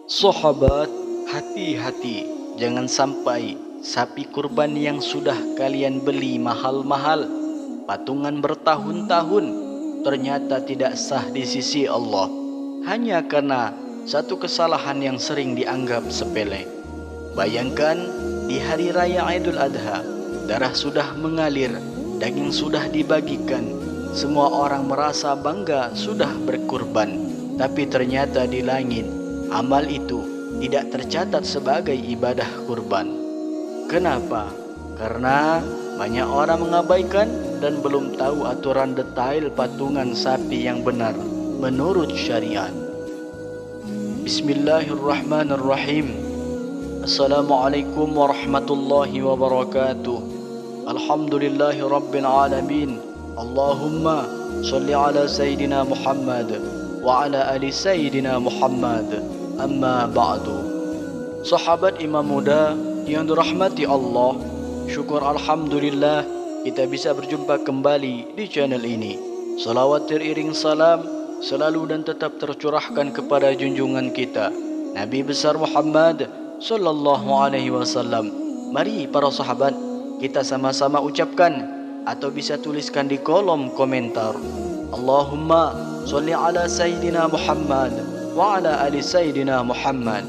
Sahabat, hati-hati, jangan sampai sapi kurban yang sudah kalian beli mahal-mahal, patungan bertahun-tahun, ternyata tidak sah di sisi Allah, hanya karena satu kesalahan yang sering dianggap sepele. Bayangkan di hari raya Idul Adha, darah sudah mengalir, daging sudah dibagikan, semua orang merasa bangga sudah berkurban, tapi ternyata di langit amal itu tidak tercatat sebagai ibadah kurban. Kenapa? Karena banyak orang mengabaikan dan belum tahu aturan detail patungan sapi yang benar menurut syariat. Bismillahirrahmanirrahim. Assalamualaikum warahmatullahi wabarakatuh. Alhamdulillahi rabbil alamin. Allahumma salli ala Sayyidina Muhammad wa ala ali Sayyidina Muhammad. Amma ba'du. Sahabat Imam Muda yang dirahmati Allah, syukur alhamdulillah kita bisa berjumpa kembali di channel ini. Salawat teriring salam selalu dan tetap tercurahkan kepada junjungan kita Nabi besar Muhammad sallallahu alaihi wasallam. Mari para sahabat, kita sama-sama ucapkan atau bisa tuliskan di kolom komentar, Allahumma sholli ala Sayyidina Muhammad wa ala ali Sayyidina Muhammad.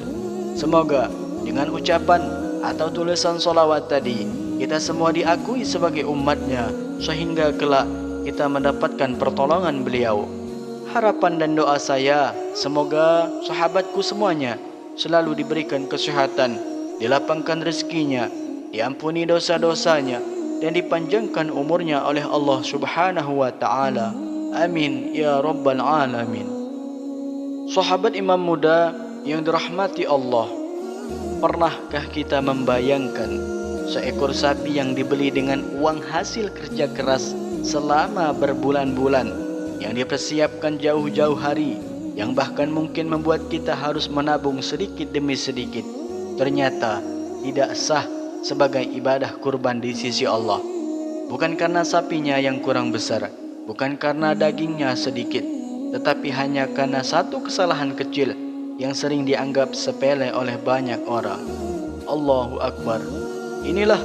Semoga dengan ucapan atau tulisan solawat tadi, kita semua diakui sebagai umatnya, sehingga kelak kita mendapatkan pertolongan beliau. Harapan dan doa saya, semoga sahabatku semuanya selalu diberikan kesehatan, dilapangkan rezekinya, diampuni dosa-dosanya, dan dipanjangkan umurnya oleh Allah Subhanahu wa ta'ala. Amin ya rabbal alamin. Sahabat Imam Muda yang dirahmati Allah, pernahkah kita membayangkan seekor sapi yang dibeli dengan uang hasil kerja keras selama berbulan-bulan, yang dipersiapkan jauh-jauh hari, yang bahkan mungkin membuat kita harus menabung sedikit demi sedikit, ternyata tidak sah sebagai ibadah kurban di sisi Allah? Bukan karena sapinya yang kurang besar, bukan karena dagingnya sedikit, tetapi hanya karena satu kesalahan kecil yang sering dianggap sepele oleh banyak orang. Allahu Akbar. Inilah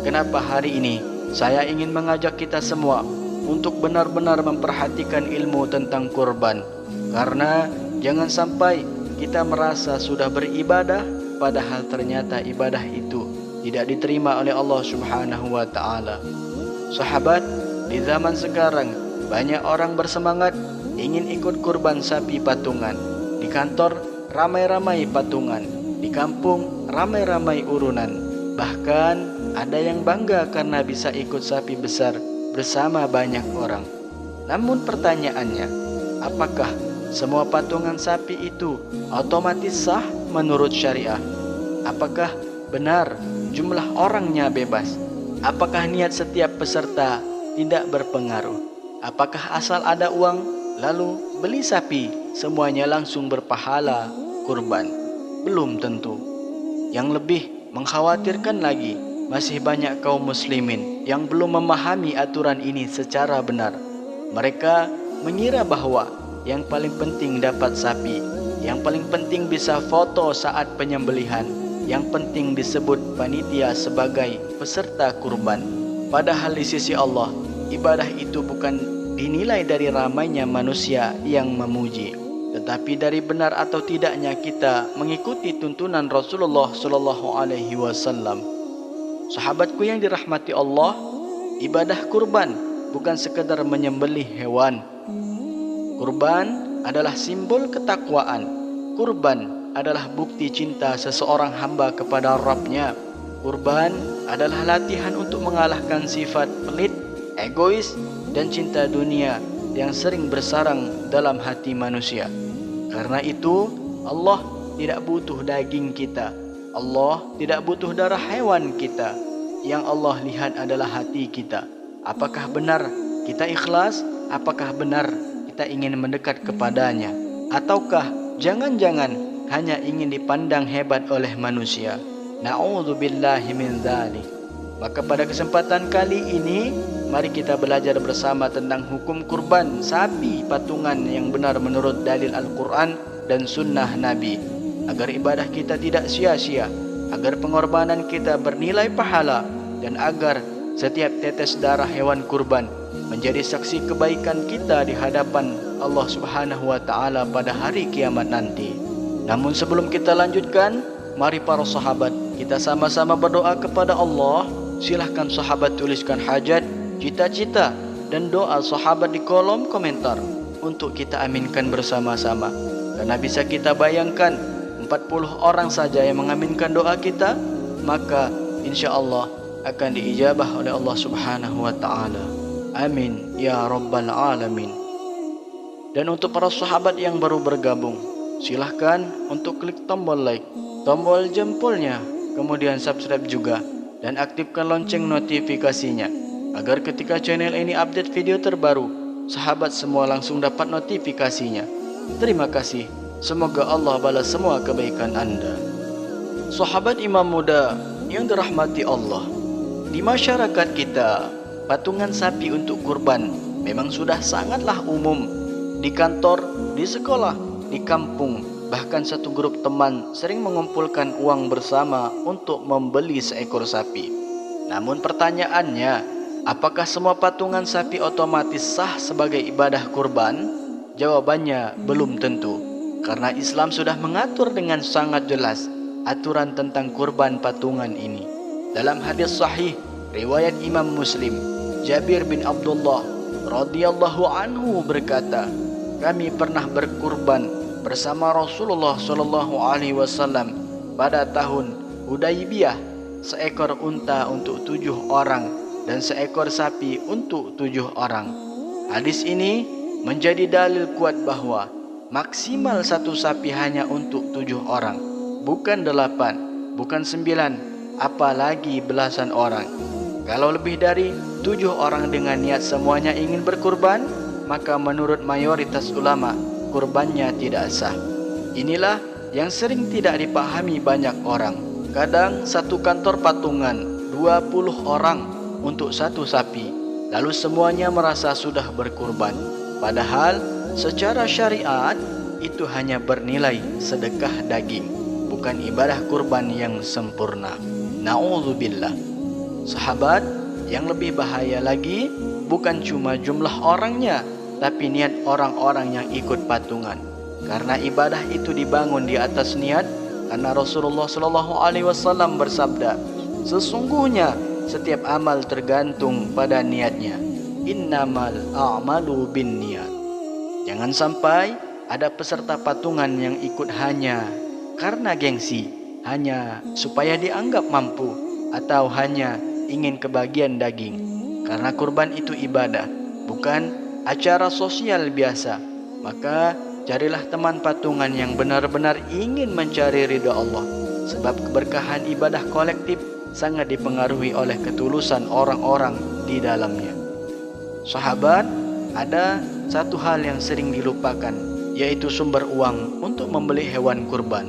kenapa hari ini saya ingin mengajak kita semua untuk benar-benar memperhatikan ilmu tentang kurban. Karena jangan sampai kita merasa sudah beribadah, padahal ternyata ibadah itu tidak diterima oleh Allah Subhanahu wa ta'ala. Sahabat, di zaman sekarang banyak orang bersemangat ingin ikut kurban sapi patungan. Di kantor ramai-ramai patungan, di kampung ramai-ramai urunan. Bahkan ada yang bangga karena bisa ikut sapi besar bersama banyak orang. Namun pertanyaannya, apakah semua patungan sapi itu otomatis sah menurut syariah? Apakah benar jumlah orangnya bebas? Apakah niat setiap peserta tidak berpengaruh? Apakah asal ada uang lalu beli sapi semuanya langsung berpahala kurban? Belum tentu. Yang lebih mengkhawatirkan lagi, masih banyak kaum muslimin yang belum memahami aturan ini secara benar. Mereka mengira bahwa yang paling penting dapat sapi, yang paling penting bisa foto saat penyembelihan, yang penting disebut panitia sebagai peserta kurban. Padahal di sisi Allah, ibadah itu bukan dinilai dari ramainya manusia yang memuji, tetapi dari benar atau tidaknya kita mengikuti tuntunan Rasulullah sallallahu alaihi wasallam. Sahabatku yang dirahmati Allah, ibadah kurban bukan sekedar menyembelih hewan. Kurban adalah simbol ketakwaan. Kurban adalah bukti cinta seseorang hamba kepada Rabb-Nya. Kurban adalah latihan untuk mengalahkan sifat pelit, egois, dan cinta dunia yang sering bersarang dalam hati manusia. Karena itu, Allah tidak butuh daging kita. Allah tidak butuh darah hewan kita. Yang Allah lihat adalah hati kita. Apakah benar kita ikhlas? Apakah benar kita ingin mendekat kepadanya? Ataukah jangan-jangan hanya ingin dipandang hebat oleh manusia? Na'udzubillahi min dzalik. Maka pada kesempatan kali ini, mari kita belajar bersama tentang hukum kurban sapi patungan yang benar menurut dalil Al-Quran dan sunnah Nabi. agar ibadah kita tidak sia-sia, agar pengorbanan kita bernilai pahala, dan agar setiap tetes darah hewan kurban menjadi saksi kebaikan kita di hadapan Allah Subhanahu wa Ta'ala pada hari kiamat nanti. Namun sebelum kita lanjutkan, mari para sahabat kita sama-sama berdoa kepada Allah. Silahkan sahabat tuliskan hajat, cita-cita, dan doa sahabat di kolom komentar untuk kita aminkan bersama-sama. Karena bisa kita bayangkan 40 orang saja yang mengaminkan doa kita, maka insya Allah akan diijabah oleh Allah Subhanahu wa Ta'ala. Amin ya rabbal alamin. Dan untuk para sahabat yang baru bergabung, silahkan untuk klik tombol like, tombol jempolnya, kemudian subscribe juga, dan aktifkan lonceng notifikasinya, agar ketika channel ini update video terbaru, sahabat semua langsung dapat notifikasinya. Terima kasih. Semoga Allah balas semua kebaikan Anda. Sahabat imam muda yang dirahmati Allah, di masyarakat kita, patungan sapi untuk kurban memang sudah sangatlah umum. Di kantor, di sekolah, di kampung, bahkan satu grup teman sering mengumpulkan uang bersama untuk membeli seekor sapi. Namun pertanyaannya, apakah semua patungan sapi otomatis sah sebagai ibadah kurban? Jawabannya belum tentu, karena Islam sudah mengatur dengan sangat jelas aturan tentang kurban patungan ini. Dalam hadis sahih riwayat Imam Muslim, Jabir bin Abdullah radhiyallahu anhu berkata, kami pernah berkurban bersama Rasulullah sallallahu alaihi wasallam pada tahun Hudaybiyah, seekor unta untuk 7 orang dan seekor sapi untuk 7 orang. Hadis ini menjadi dalil kuat bahwa maksimal satu sapi hanya untuk 7 orang, bukan 8, bukan 9, apalagi belasan orang. Kalau lebih dari 7 orang dengan niat semuanya ingin berkurban, maka menurut mayoritas ulama, kurbannya tidak sah. Inilah yang sering tidak dipahami banyak orang. Kadang satu kantor patungan 20 orang untuk satu sapi, lalu semuanya merasa sudah berkurban. Padahal secara syariat itu hanya bernilai sedekah daging, bukan ibadah kurban yang sempurna. Na'udzubillah. Sahabat, yang lebih bahaya lagi bukan cuma jumlah orangnya, tapi niat orang-orang yang ikut patungan. Karena ibadah itu dibangun di atas niat, karena Rasulullah sallallahu alaihi wasallam bersabda, sesungguhnya setiap amal tergantung pada niatnya. Innamal a'malu binniyat. Jangan sampai ada peserta patungan yang ikut hanya karena gengsi, hanya supaya dianggap mampu, atau hanya ingin kebagian daging. Karena kurban itu ibadah, bukan acara sosial biasa. Maka carilah teman patungan yang benar-benar ingin mencari ridha Allah, sebab keberkahan ibadah kolektif sangat dipengaruhi oleh ketulusan orang-orang di dalamnya. Sahabat, ada satu hal yang sering dilupakan, yaitu sumber uang untuk membeli hewan kurban.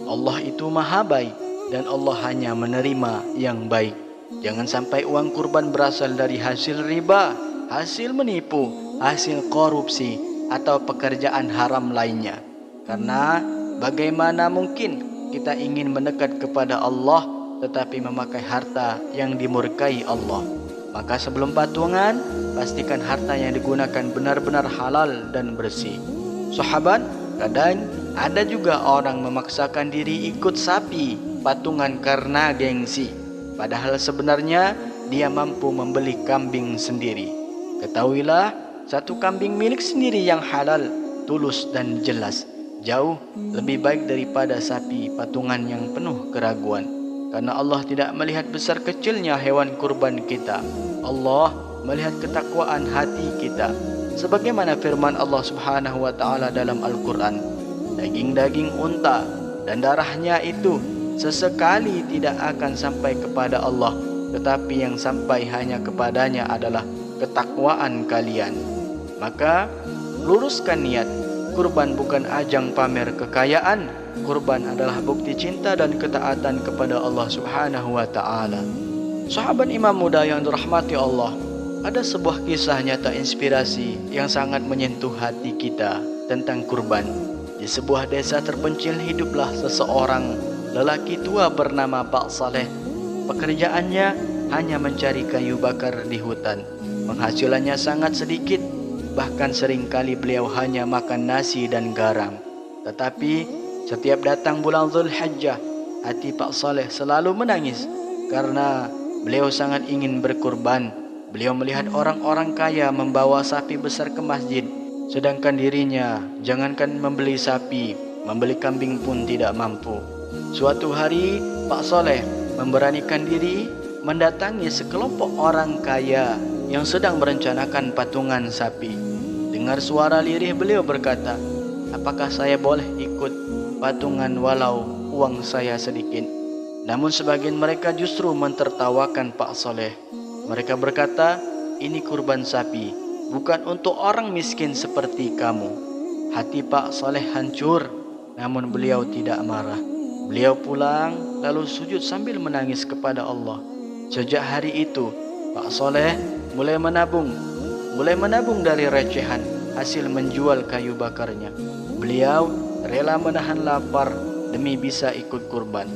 Allah itu maha baik, dan Allah hanya menerima yang baik. Jangan sampai uang kurban berasal dari hasil riba, hasil menipu, hasil korupsi, atau pekerjaan haram lainnya. Karena bagaimana mungkin kita ingin mendekat kepada Allah tetapi memakai harta yang dimurkai Allah? Maka sebelum patungan, pastikan harta yang digunakan benar-benar halal dan bersih. Sahabat, kadang ada juga orang memaksakan diri ikut sapi patungan karena gengsi, padahal sebenarnya dia mampu membeli kambing sendiri. Ketahuilah, satu kambing milik sendiri yang halal, tulus dan jelas, jauh lebih baik daripada sapi patungan yang penuh keraguan. Karena Allah tidak melihat besar kecilnya hewan kurban kita, Allah melihat ketakwaan hati kita. Sebagaimana firman Allah Subhanahu wa Ta'ala dalam Al-Quran, daging-daging unta dan darahnya itu sesekali tidak akan sampai kepada Allah, tetapi yang sampai hanya kepadanya adalah ketakwaan kalian. Maka luruskan niat. Kurban bukan ajang pamer kekayaan. Kurban adalah bukti cinta dan ketaatan kepada Allah Subhanahu wa Ta'ala. Sahabat imam muda yang dirahmati Allah, ada sebuah kisah nyata inspirasi yang sangat menyentuh hati kita tentang kurban. Di sebuah desa terpencil hiduplah seseorang lelaki tua bernama Pak Saleh. Pekerjaannya hanya mencari kayu bakar di hutan. Penghasilannya sangat sedikit, bahkan seringkali beliau hanya makan nasi dan garam. Tetapi setiap datang bulan Zulhijjah, hati Pak Saleh selalu menangis karena beliau sangat ingin berkurban. Beliau melihat orang-orang kaya membawa sapi besar ke masjid, sedangkan dirinya jangankan membeli sapi, membeli kambing pun tidak mampu. Suatu hari Pak Saleh memberanikan diri mendatangi sekelompok orang kaya yang sedang merencanakan patungan sapi. Dengar suara lirih beliau berkata, "Apakah saya boleh ikut patungan walau uang saya sedikit?" Namun sebagian mereka justru mentertawakan Pak Saleh. Mereka berkata, "Ini kurban sapi, bukan untuk orang miskin seperti kamu." Hati Pak Saleh hancur, namun beliau tidak marah. Beliau pulang lalu sujud sambil menangis kepada Allah. Sejak hari itu Pak Saleh mulai menabung dari recehan hasil menjual kayu bakarnya. Beliau rela menahan lapar demi bisa ikut kurban.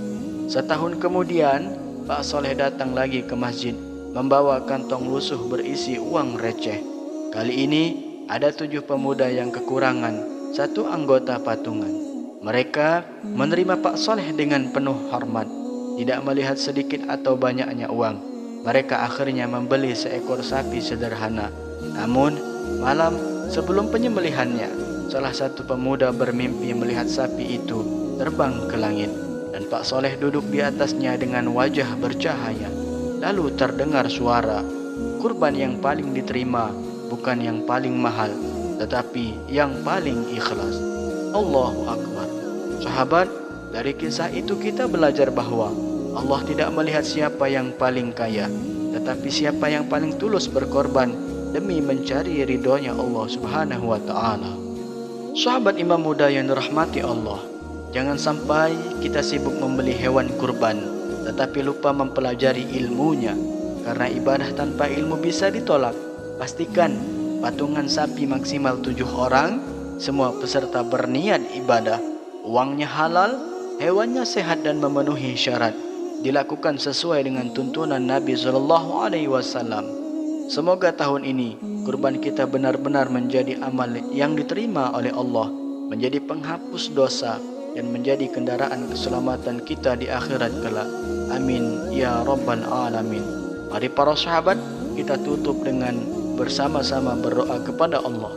Setahun kemudian Pak Saleh datang lagi ke masjid membawa kantong lusuh berisi uang receh. Kali ini ada 7 pemuda yang kekurangan 1 anggota patungan. Mereka menerima Pak Saleh dengan penuh hormat, tidak melihat sedikit atau banyaknya uang. Mereka akhirnya membeli seekor sapi sederhana. Namun malam sebelum penyembelihannya, salah satu pemuda bermimpi melihat sapi itu terbang ke langit, dan Pak Saleh duduk di atasnya dengan wajah bercahaya. Lalu terdengar suara, "Kurban yang paling diterima bukan yang paling mahal, tetapi yang paling ikhlas." Allahu Akbar. Sahabat, dari kisah itu kita belajar bahwa Allah tidak melihat siapa yang paling kaya, tetapi siapa yang paling tulus berkorban demi mencari ridhonya Allah Subhanahu wa ta'ala. Sahabat imam muda yang dirahmati Allah, jangan sampai kita sibuk membeli hewan kurban tetapi lupa mempelajari ilmunya, karena ibadah tanpa ilmu bisa ditolak. Pastikan patungan sapi maksimal 7 orang, semua peserta berniat ibadah, uangnya halal, hewannya sehat dan memenuhi syarat, dilakukan sesuai dengan tuntunan Nabi Sallallahu Alaihi Wasallam. Semoga tahun ini kurban kita benar-benar menjadi amal yang diterima oleh Allah, menjadi penghapus dosa dan menjadi kendaraan keselamatan kita di akhirat kelak. Amin ya rabbal alamin. Mari para sahabat, kita tutup dengan bersama-sama berdoa kepada Allah.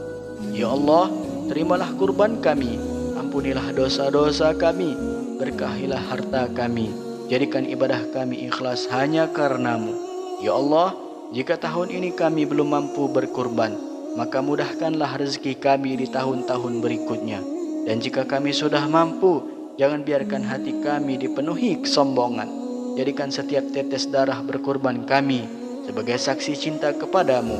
Ya Allah, terimalah kurban kami, ampunilah dosa-dosa kami, berkahilah harta kami, jadikan ibadah kami ikhlas hanya karenamu. Ya Allah, jika tahun ini kami belum mampu berkurban, maka mudahkanlah rezeki kami di tahun-tahun berikutnya. Dan jika kami sudah mampu, jangan biarkan hati kami dipenuhi kesombongan. Jadikan setiap tetes darah berkorban kami sebagai saksi cinta kepadamu.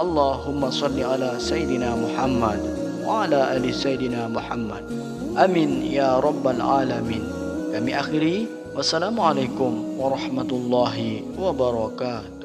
Allahumma salli ala Sayyidina Muhammad wa ala ali Sayyidina Muhammad. Amin ya rabbal alamin. Kami akhiri. Wassalamualaikum warahmatullahi wabarakatuh.